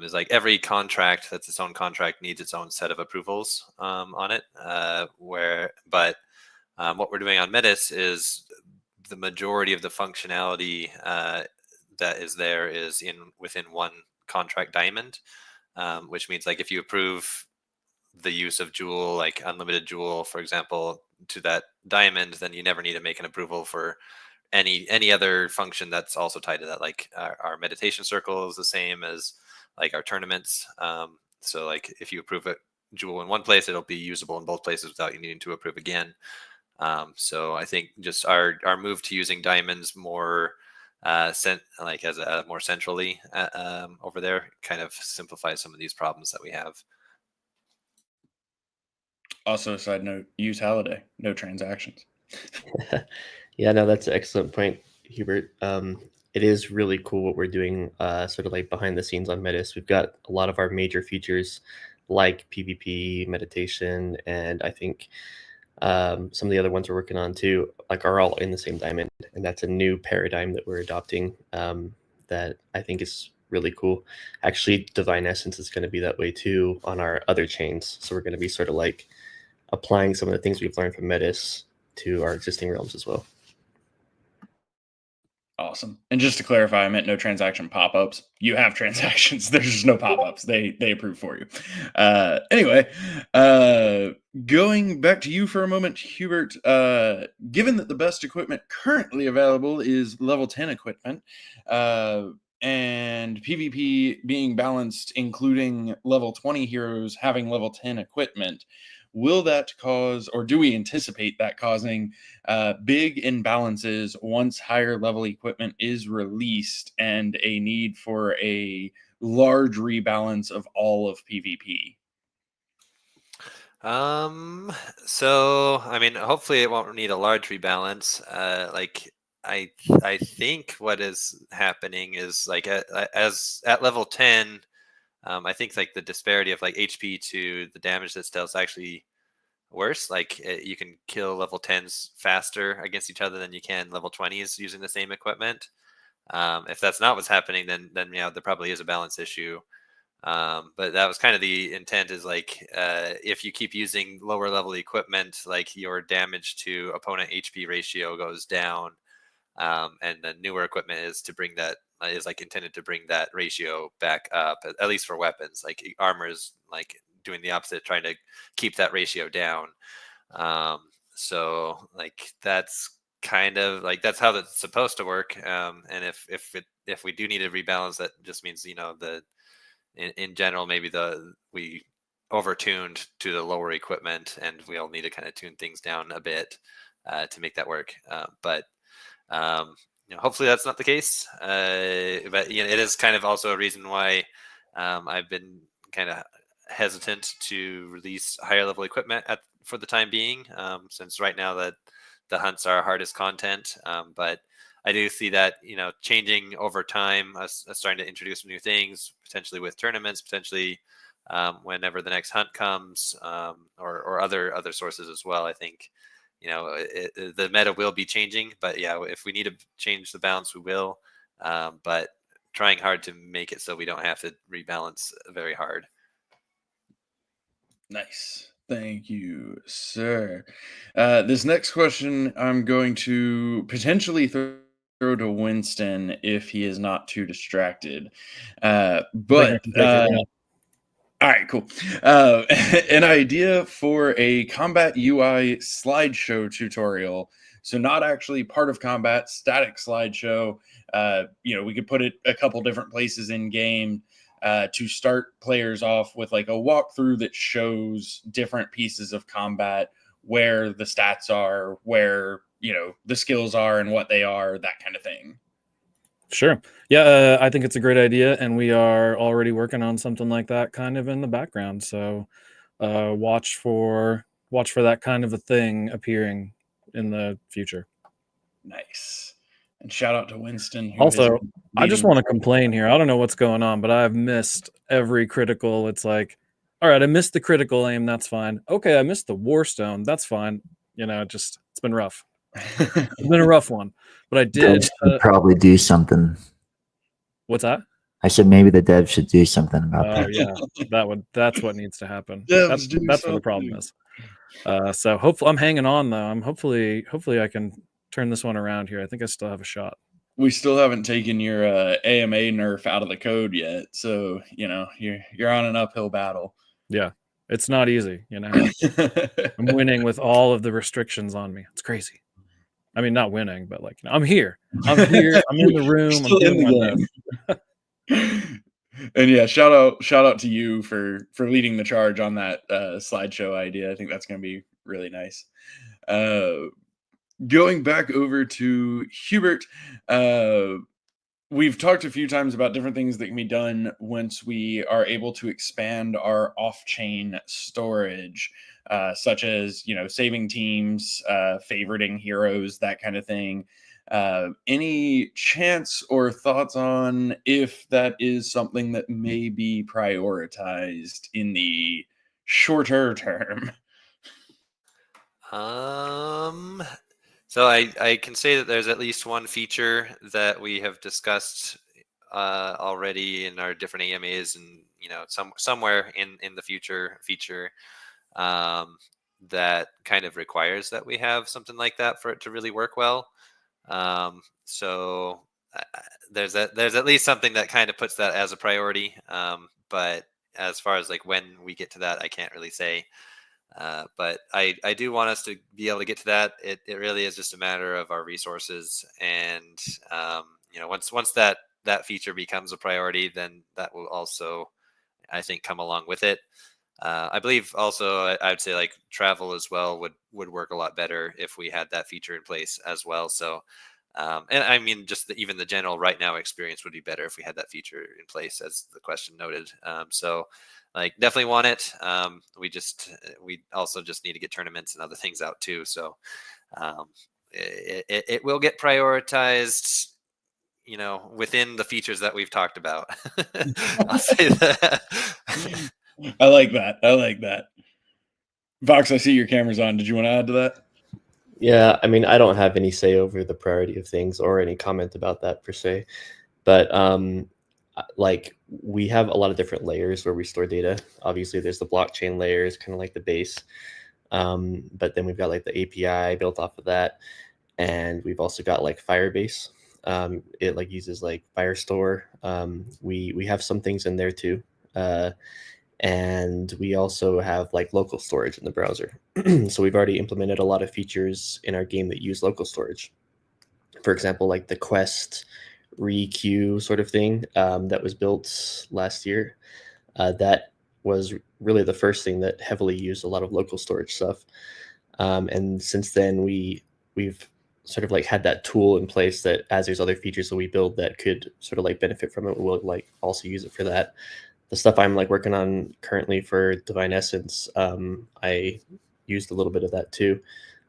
is like every contract that's its own contract needs its own set of approvals on it. But what we're doing on Metis is the majority of the functionality that is there is within one contract diamond, which means like if you approve the use of Joule, like unlimited Joule, for example, to that diamond, then you never need to make an approval for any other function that's also tied to that. Like our meditation circle is the same as like our tournaments. So like if you approve it Joule in one place, it'll be usable in both places without you needing to approve again. So I think just our move to using diamonds more like as a more centrally over there kind of simplifies some of these problems that we have. Also, a side note, use Halliday, no transactions. Yeah, no, that's an excellent point, Hubert. It is really cool what we're doing sort of like behind the scenes on Metis. We've got a lot of our major features like PvP, meditation, and I think Some of the other ones we're working on too, like, are all in the same diamond, and that's a new paradigm that we're adopting that I think is really cool. Actually, Divine Essence is going to be that way too on our other chains. So we're going to be sort of like applying some of the things we've learned from Metis to our existing realms as well. Awesome. And just to clarify, I meant no transaction pop-ups. You have transactions. There's just no pop-ups. They approve for you. Anyway, going back to you for a moment, Hubert, given that the best equipment currently available is level 10 equipment, and PvP being balanced, including level 20 heroes having level 10 equipment, will that cause, or do we anticipate that causing big imbalances once higher level equipment is released and a need for a large rebalance of all of PvP? So I mean, hopefully it won't need a large rebalance. Like I think what is happening is like as at level 10, I think like the disparity of like HP to the damage that's dealt is actually worse. Like you can kill level 10s faster against each other than you can level 20s using the same equipment. If that's not what's happening, then yeah, there probably is a balance issue. But that was kind of the intent, is like if you keep using lower level equipment, like your damage to opponent HP ratio goes down, and the newer equipment is to bring that, is like intended to bring that ratio back up, at least for weapons. Like armor is like doing the opposite, trying to keep that ratio down. So like that's kind of like, that's how that's supposed to work. And if we do need to rebalance, that just means, you know, in general, maybe we overtuned to the lower equipment, and we'll need to kind of tune things down a bit to make that work. But you know, hopefully that's not the case. But you know, it is kind of also a reason why I've been kind of hesitant to release higher level equipment for the time being, since right now that the hunts are hardest content. But I do see that, you know, changing over time, us starting to introduce new things, potentially with tournaments, potentially whenever the next hunt comes, or other sources as well. I think, you know, the meta will be changing, but yeah, if we need to change the balance, we will. But trying hard to make it so we don't have to rebalance very hard. Nice. Thank you, sir. This next question I'm going to potentially throw to Winston if he is not too distracted. But all right, cool. An idea for a combat UI slideshow tutorial. So not actually part of combat, static slideshow. You know, we could put it a couple different places in game to start players off with like a walkthrough that shows different pieces of combat, where the stats are, where, you know, the skills are and what they are, that kind of thing. Sure. Yeah, I think it's a great idea, and we are already working on something like that kind of in the background. So watch for that kind of a thing appearing in the future. Nice. And shout out to Winston. Also, I just want to complain here. I don't know what's going on, but I've missed every critical. It's like, all right, I missed the critical aim. That's fine. Okay, I missed the Warstone. That's fine. You know, it's been rough. It's been a rough one, but I did probably do something. What's that? I said maybe the devs should do something about that. Yeah, that's what needs to happen. That's what the problem is. So hopefully, I'm hanging on though. Hopefully I can turn this one around here. I think I still have a shot. We still haven't taken your AMA nerf out of the code yet, so you know you're on an uphill battle. Yeah, it's not easy. You know, I'm winning with all of the restrictions on me. It's crazy. I mean, not winning, but like, you know, I'm here. I'm in the room. I'm doing my best. And yeah, shout out to you for leading the charge on that slideshow idea. I think that's going to be really nice. Going back over to Hubert, we've talked a few times about different things that can be done once we are able to expand our off-chain storage, such as, you know, saving teams, favoriting heroes, that kind of thing. Any chance or thoughts on if that is something that may be prioritized in the shorter term? So I can say that there's at least one feature that we have discussed already in our different AMAs, and somewhere in the future feature that kind of requires that we have something like that for it to really work well. So there's at least something that kind of puts that as a priority. But as far as like when we get to that, I can't really say. But I do want us to be able to get to that. It really is just a matter of our resources, and once that feature becomes a priority, then that will also, I think, come along with it. I believe also I would say like travel as well would work a lot better if we had that feature in place as well. So and I mean, just even the general right now experience would be better if we had that feature in place, as the question noted. So like definitely want it. We also just need to get tournaments and other things out too. So it will get prioritized, within the features that we've talked about. I'll say that. I like that. I like that. Vox, I see your camera's on. Did you want to add to that? Yeah, I mean, I don't have any say over the priority of things or any comment about that per se, but like we have a lot of different layers where we store data. Obviously, there's the blockchain layer, is kind of like the base, but then we've got like the API built off of that, and we've also got like Firebase. It like uses like Firestore. We have some things in there too. And we also have like local storage in the browser. So we've already implemented a lot of features in our game that use local storage. For example, like the quest re-queue sort of thing that was built last year. That was really the first thing that heavily used a lot of local storage stuff. And since then, we've sort of like had that tool in place that as there's other features that we build that could sort of like benefit from it, we'll like also use it for that. The stuff I'm like working on currently for Divine Essence, I used a little bit of that too.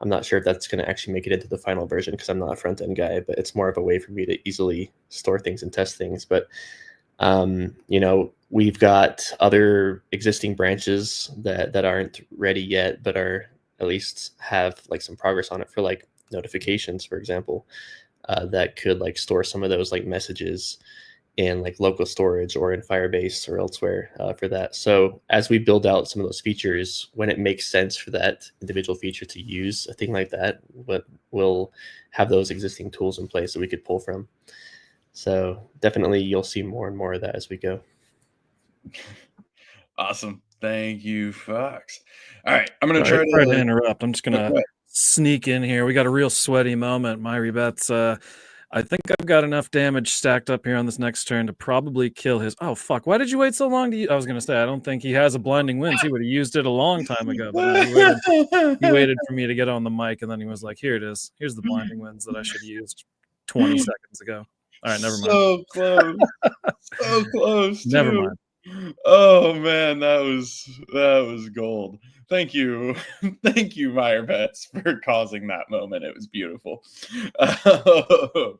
I'm not sure if that's going to actually make it into the final version because I'm not a front end guy, but it's more of a way for me to easily store things and test things. But we've got other existing branches that aren't ready yet, but are at least have like some progress on it for like notifications, for example, that could like store some of those like messages in like local storage or in Firebase or elsewhere for that. So as we build out some of those features, when it makes sense for that individual feature to use a thing like that, we'll have those existing tools in place that we could pull from. So definitely you'll see more and more of that as we go. Awesome. Thank you, Fox. All right. I'm going to Sorry try to to interrupt. I'm just going to sneak in here. We got a real sweaty moment. Myri Betts, I think I've got enough damage stacked up here on this next turn to probably kill his... Oh, fuck. Why did you wait so long to... I was going to say, I don't think he has a blinding winds. He would have used it a long time ago. But no, he waited for me to get on the mic, and then he was like, here it is. Here's the blinding winds that I should have used 20 seconds ago. All right, never mind. So close. So close, too. Never mind. Oh, man, that was gold. Thank you. Thank you, Meyer Betts, for causing that moment. It was beautiful. All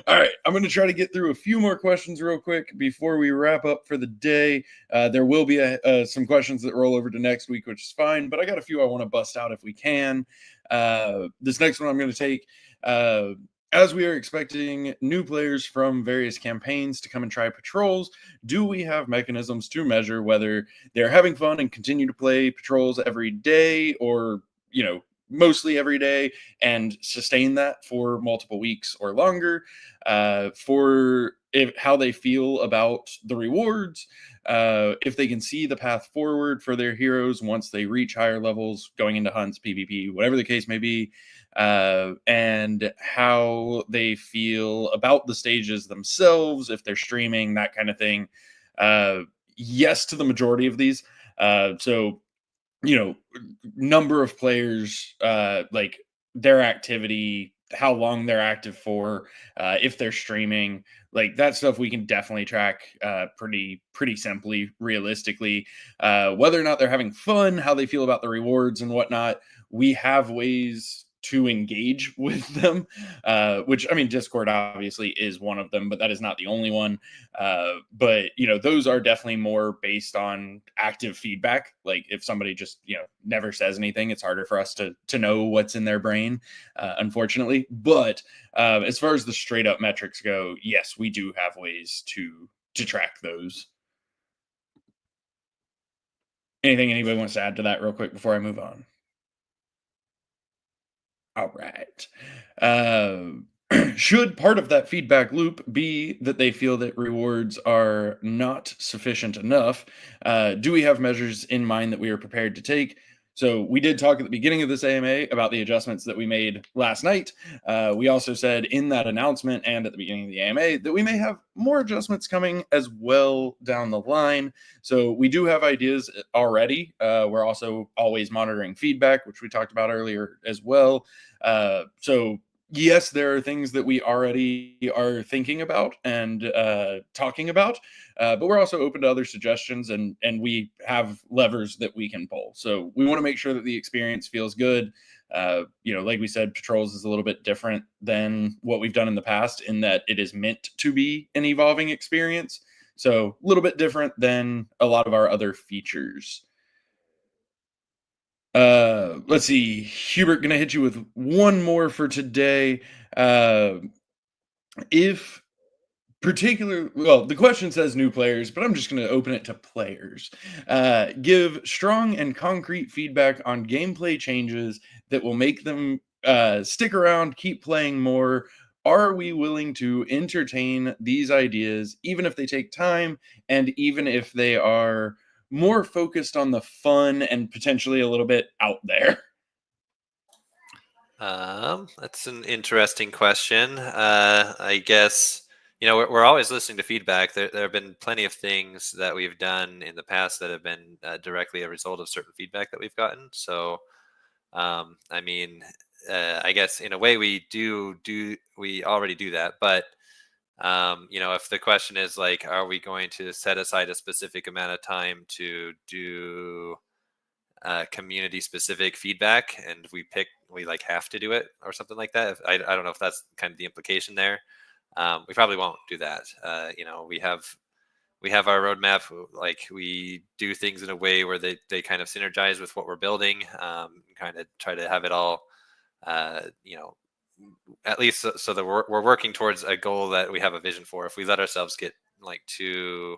right. I'm going to try to get through a few more questions real quick before we wrap up for the day. There will be some questions that roll over to next week, which is fine, but I got a few I want to bust out if we can. This next one I'm going to take... as we are expecting new players from various campaigns to come and try patrols, do we have mechanisms to measure whether they're having fun and continue to play patrols every day or, mostly every day and sustain that for multiple weeks or longer, for how they feel about the rewards, if they can see the path forward for their heroes once they reach higher levels, going into hunts, PvP, whatever the case may be, and how they feel about the stages themselves, if they're streaming, that kind of thing. Yes to the majority of these. So, number of players, like their activity, how long they're active for, if they're streaming, like that stuff we can definitely track pretty simply, realistically. Whether or not they're having fun, how they feel about the rewards and whatnot, we have ways to engage with them, which, I mean, Discord obviously is one of them, but that is not the only one. But, you know, those are definitely more based on active feedback. Like if somebody just, you know, never says anything, it's harder for us to know what's in their brain, unfortunately. But as far as the straight up metrics go, yes, we do have ways to track those. Anything anybody wants to add to that real quick before I move on? All right. Should part of that feedback loop be that they feel that rewards are not sufficient enough? Do we have measures in mind that we are prepared to take? So we did talk at the beginning of this AMA about the adjustments that we made last night. We also said in that announcement and at the beginning of the AMA that we may have more adjustments coming as well down the line. So we do have ideas already. We're also always monitoring feedback, which we talked about earlier as well. So yes, there are things that we already are thinking about and talking about, but we're also open to other suggestions, and we have levers that we can pull. So we want to make sure that the experience feels good. You know, like we said, Patrols is a little bit different than what we've done in the past in that it is meant to be an evolving experience. So a little bit different than a lot of our other features. Let's see. Hubert, gonna hit you with one more for today. If well, the question says new players, but I'm just going to open it to players. Give strong and concrete feedback on gameplay changes that will make them stick around, keep playing more. Are we willing to entertain these ideas, even if they take time and even if they are more focused on the fun and potentially a little bit out there? That's an interesting question. I guess, you know, we're always listening to feedback. There have been plenty of things that we've done in the past that have been directly a result of certain feedback that we've gotten. So, I mean, I guess in a way we already do that. But, you know, if the question is like, are we going to set aside a specific amount of time to do community specific feedback and we like have to do it or something like that? I don't know if that's kind of the implication there. We probably won't do that. You know, we have our roadmap. Like we do things in a way where they kind of synergize with what we're building, kind of try to have it all, you know, at least so that we're working towards a goal that we have a vision for. If we let ourselves get like too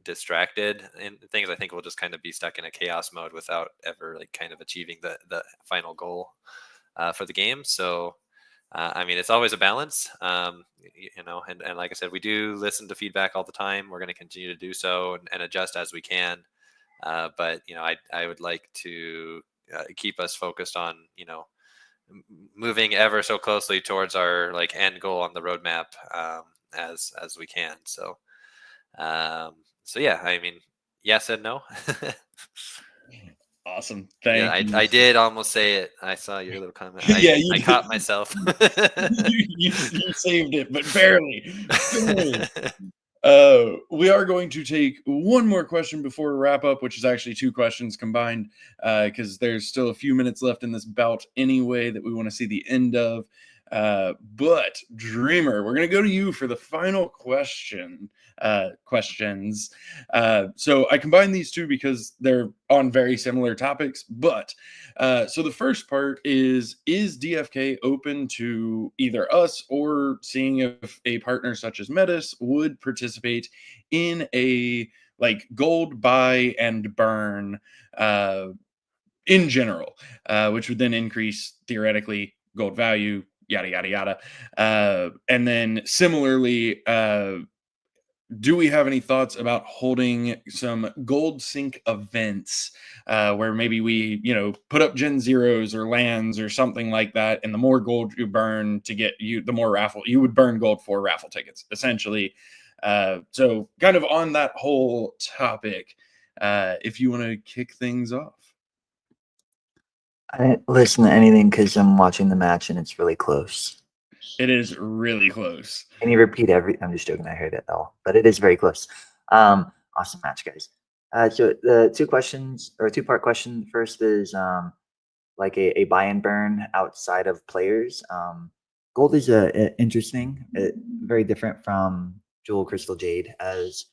distracted in things, I think we'll just kind of be stuck in a chaos mode without ever like kind of achieving the final goal for the game. So I mean, it's always a balance, you know, and like I said, we do listen to feedback all the time. We're going to continue to do so and adjust as we can. But, you know, I would like to keep us focused on, you know, moving ever so closely towards our like end goal on the roadmap as we can. So, so yeah, I mean, yes and no. Awesome. Thank you. I did almost say it. I saw your little comment. Yeah, I caught myself. you saved it, but barely. We are going to take one more question before we wrap up, which is actually two questions combined, because there's still a few minutes left in this bout anyway that we want to see the end of. But Dreamer, we're going to go to you for the final questions. So I combined these two because they're on very similar topics, but so the first part is DFK open to either us or seeing if a partner such as Metis would participate in a like gold buy and burn in general, which would then increase theoretically gold value, yada yada yada. And then similarly, do we have any thoughts about holding some gold sync events where maybe we, you know, put up Gen Zeros or lands or something like that, and the more gold you burn to get you, the more raffle you would burn gold for raffle tickets, essentially. So kind of on that whole topic, if you want to kick things off. I didn't listen to anything because I'm watching the match and it's really close. It is really close. Can you repeat I'm just joking, I heard it all, but it is very close. Awesome match, guys. So the two-part question first is like a buy and burn outside of players. Gold is interesting, very different from Jewel, Crystal, Jade, as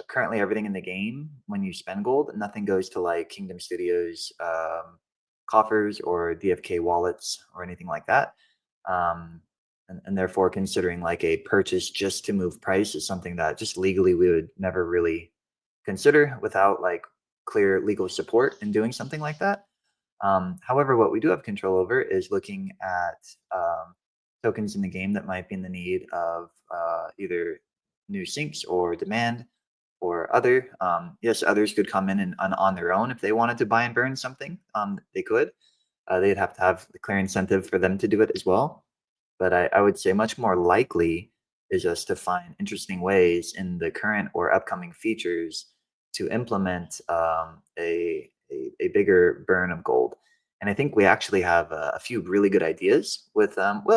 currently everything in the game, when you spend gold, nothing goes to like Kingdom Studios coffers or DFK wallets or anything like that. And therefore considering like a purchase just to move price is something that just legally we would never really consider without like clear legal support in doing something like that. However, what we do have control over is looking at tokens in the game that might be in the need of either new sinks or demand or other. Yes, others could come in and on their own if they wanted to buy and burn something. They could. They'd have to have the clear incentive for them to do it as well. But I would say much more likely is just to find interesting ways in the current or upcoming features to implement a bigger burn of gold. And I think we actually have a few really good ideas with whoa,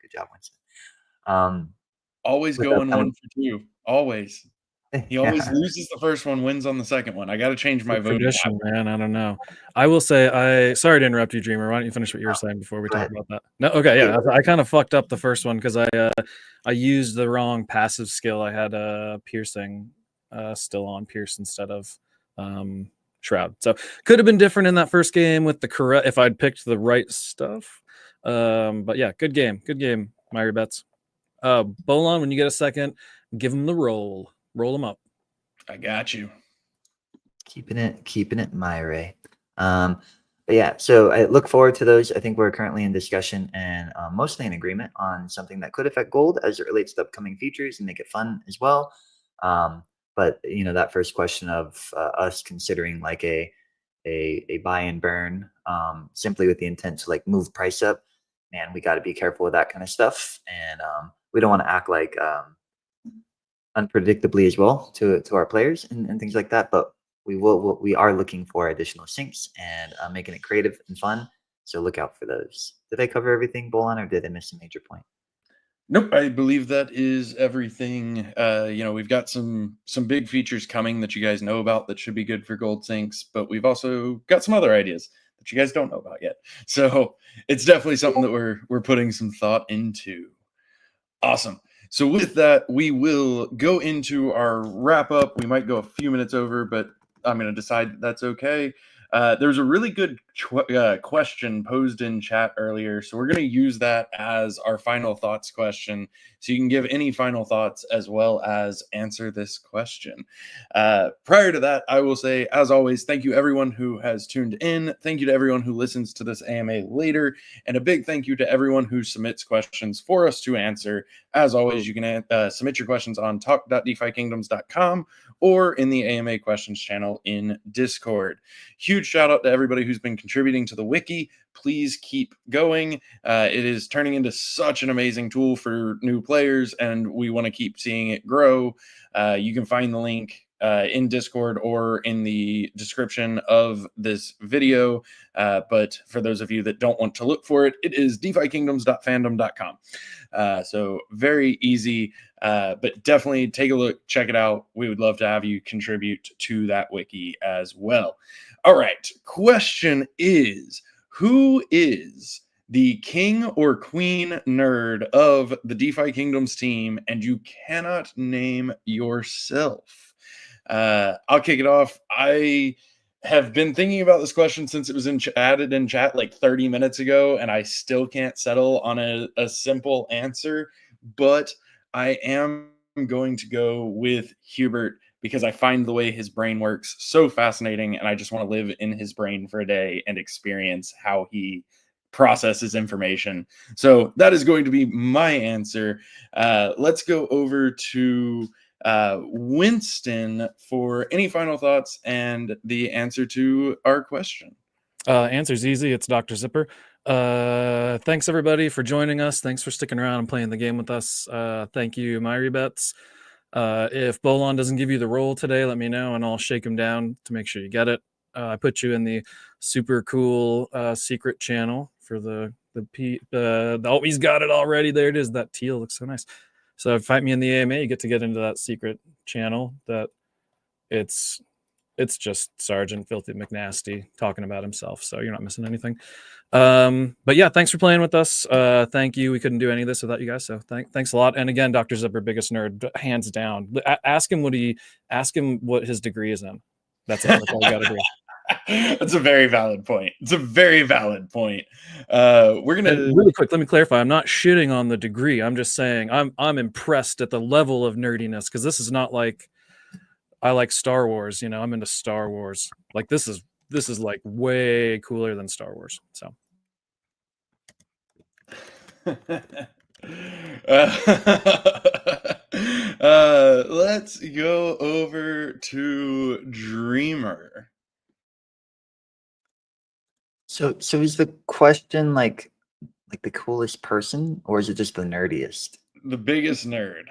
good job, Winston. Always with going upcoming- 1 for 2. Always. He always loses the first one, wins on the second one. I got to change my vote. Tradition, man. I don't know. I will say, sorry to interrupt you, Dreamer. Why don't you finish what you were saying before we Go talk ahead. about that? No, okay, yeah. I kind of fucked up the first one because I used the wrong passive skill. I had piercing still on pierce instead of shroud. So could have been different in that first game with the correct if I'd picked the right stuff. But yeah, good game, Myri Bets. Bolon, when you get a second, give him the roll. Roll him up. I got you. Keeping it my way. But yeah, so I look forward to those. I think we're currently in discussion and mostly in agreement on something that could affect gold as it relates to upcoming features and make it fun as well. But you know, that first question of us considering like a buy and burn simply with the intent to like move price up, man, we got to be careful with that kind of stuff, and we don't want to act like unpredictably as well to our players and things like that. But we are looking for additional syncs and making it creative and fun. So look out for those. Did I cover everything, Bolon, or did I miss a major point? Nope, I believe that is everything. You know, we've got some big features coming that you guys know about that should be good for gold sinks, but we've also got some other ideas that you guys don't know about yet. So it's definitely something that we're putting some thought into. Awesome. So with that, we will go into our wrap up. We might go a few minutes over, but I'm going to decide that's okay. There's a really good question posed in chat earlier, so we're going to use that as our final thoughts question. So you can give any final thoughts as well as answer this question. Prior to that, I will say, as always, thank you everyone who has tuned in. Thank you to everyone who listens to this AMA later, and a big thank you to everyone who submits questions for us to answer. As always, you can submit your questions on talk.defykingdoms.com or in the AMA questions channel in Discord. Huge shout out to everybody who's been contributing to the wiki. Please keep going. It is turning into such an amazing tool for new players, and we want to keep seeing it grow. You can find the link in Discord or in the description of this video. But for those of you that don't want to look for it, it is defykingdoms.fandom.com. So very easy, but definitely take a look, check it out. We would love to have you contribute to that wiki as well. All right. Question is, who is the king or queen nerd of the DeFi Kingdoms team, and you cannot name yourself? I'll kick it off. I have been thinking about this question since it was added in chat like 30 minutes ago, and I still can't settle on a simple answer, but I am going to go with Hubert because I find the way his brain works so fascinating, and I just want to live in his brain for a day and experience how he processes information. So that is going to be my answer. Let's go over to Winston for any final thoughts and the answer to our question. Answer's easy. It's Dr. Zipper. Thanks everybody for joining us. Thanks for sticking around and playing the game with us. Thank you, Myri Bets. If Bolon doesn't give you the role today, let me know and I'll shake him down to make sure you get it. I put you in the super cool secret channel for oh, he's got it already. There it is. That teal looks so nice. So fight me in the AMA, you get into that secret channel that it's it's just Sergeant Filthy McNasty talking about himself, so you're not missing anything. But yeah, thanks for playing with us. Thank you. We couldn't do any of this without you guys, so thanks a lot. And again, Dr. Zipper, biggest nerd, hands down. Ask him what his degree is in. That's it. That's all you gotta do. That's a very valid point. It's a very valid point. We're gonna really quick. Let me clarify. I'm not shitting on the degree. I'm just saying I'm impressed at the level of nerdiness, because this is not like I like Star Wars. I'm into Star Wars. Like this is like way cooler than Star Wars. So. Let's go over to Dreamer. So is the question like the coolest person, or is it just the nerdiest? The biggest nerd.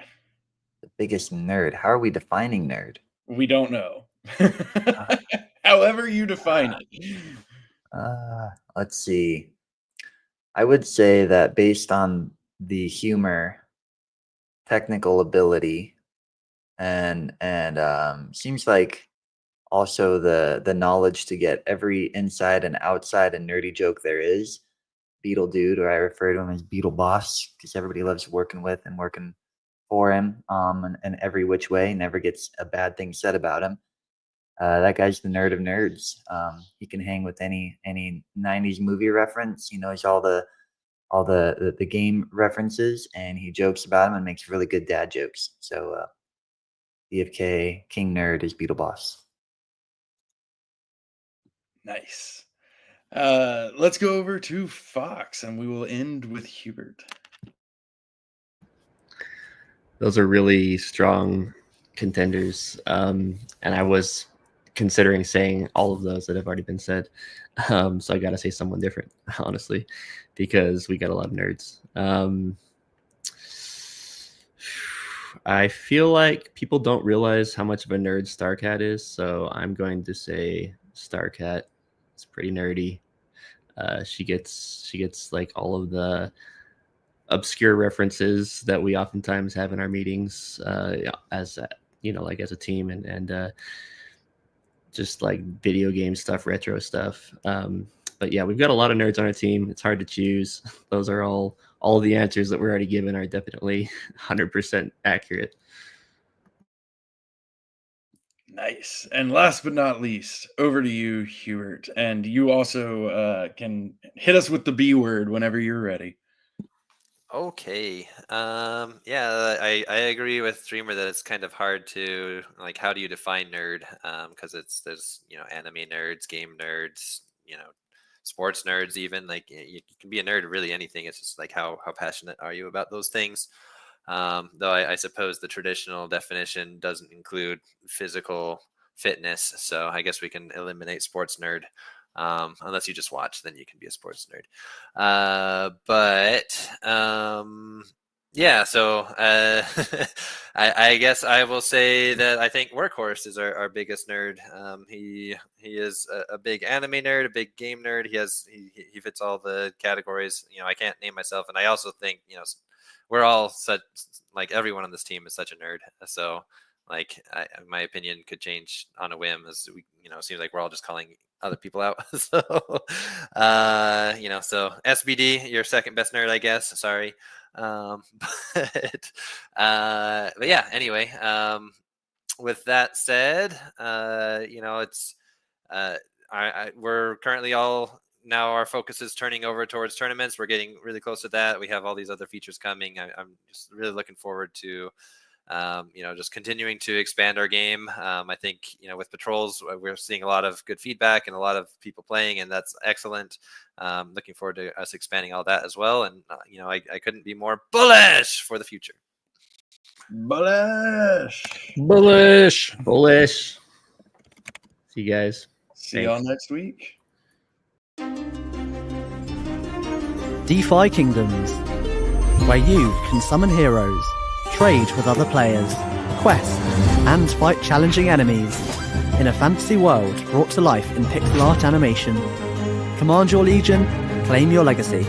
The biggest nerd. How are we defining nerd? We don't know. However you define it. Let's see. I would say that based on the humor, technical ability, and seems like also the knowledge to get every inside and outside and nerdy joke there is. Beetle Dude, or I refer to him as Beetle Boss, because everybody loves working with and working for him, and every which way, never gets a bad thing said about him. That guy's the nerd of nerds. He can hang with any 90s movie reference. He knows all the game references, and he jokes about them and makes really good dad jokes. So DFK King Nerd is Beetle Boss. Nice. Let's go over to Fox, and we will end with Hubert. Those are really strong contenders. And I was considering saying all of those that have already been said. So I got to say someone different, honestly, because we got a lot of nerds. I feel like people don't realize how much of a nerd Starcat is. So I'm going to say Starcat. It's pretty nerdy. She gets like all of the obscure references that we oftentimes have in our meetings, as a team, and just like video game stuff, retro stuff. But yeah, we've got a lot of nerds on our team. It's hard to choose. Those are all the answers that we're already given are definitely 100% accurate. Nice. And last but not least, over to you, Hubert. And you also can hit us with the B word whenever you're ready. Okay. Yeah, I agree with Dreamer that it's kind of hard to, like, how do you define nerd? Because there's anime nerds, game nerds, sports nerds, even. Like, you can be a nerd of really anything. It's just like how passionate are you about those things? Though I suppose the traditional definition doesn't include physical fitness, so I guess we can eliminate sports nerd. Unless you just watch, then you can be a sports nerd. Yeah, so I guess I will say that I think Workhorse is our biggest nerd. He is a big anime nerd, a big game nerd. He fits all the categories. I can't name myself, and I also think we're all such, like, everyone on this team is such a nerd. So, like, my opinion could change on a whim, as we, it seems like we're all just calling other people out. So, so SBD, your second best nerd, I guess. Sorry. But yeah, anyway, with that said, it's, we're currently all, now our focus is turning over towards tournaments. We're getting really close to that. We have all these other features coming. I'm just really looking forward to, just continuing to expand our game. I think, with patrols, we're seeing a lot of good feedback and a lot of people playing, and that's excellent. Looking forward to us expanding all that as well. And, I couldn't be more bullish for the future. Bullish. See you guys. See y'all next week. DeFi Kingdoms, where you can summon heroes, trade with other players, quest, and fight challenging enemies in a fantasy world brought to life in pixel art animation. Command your legion, claim your legacy.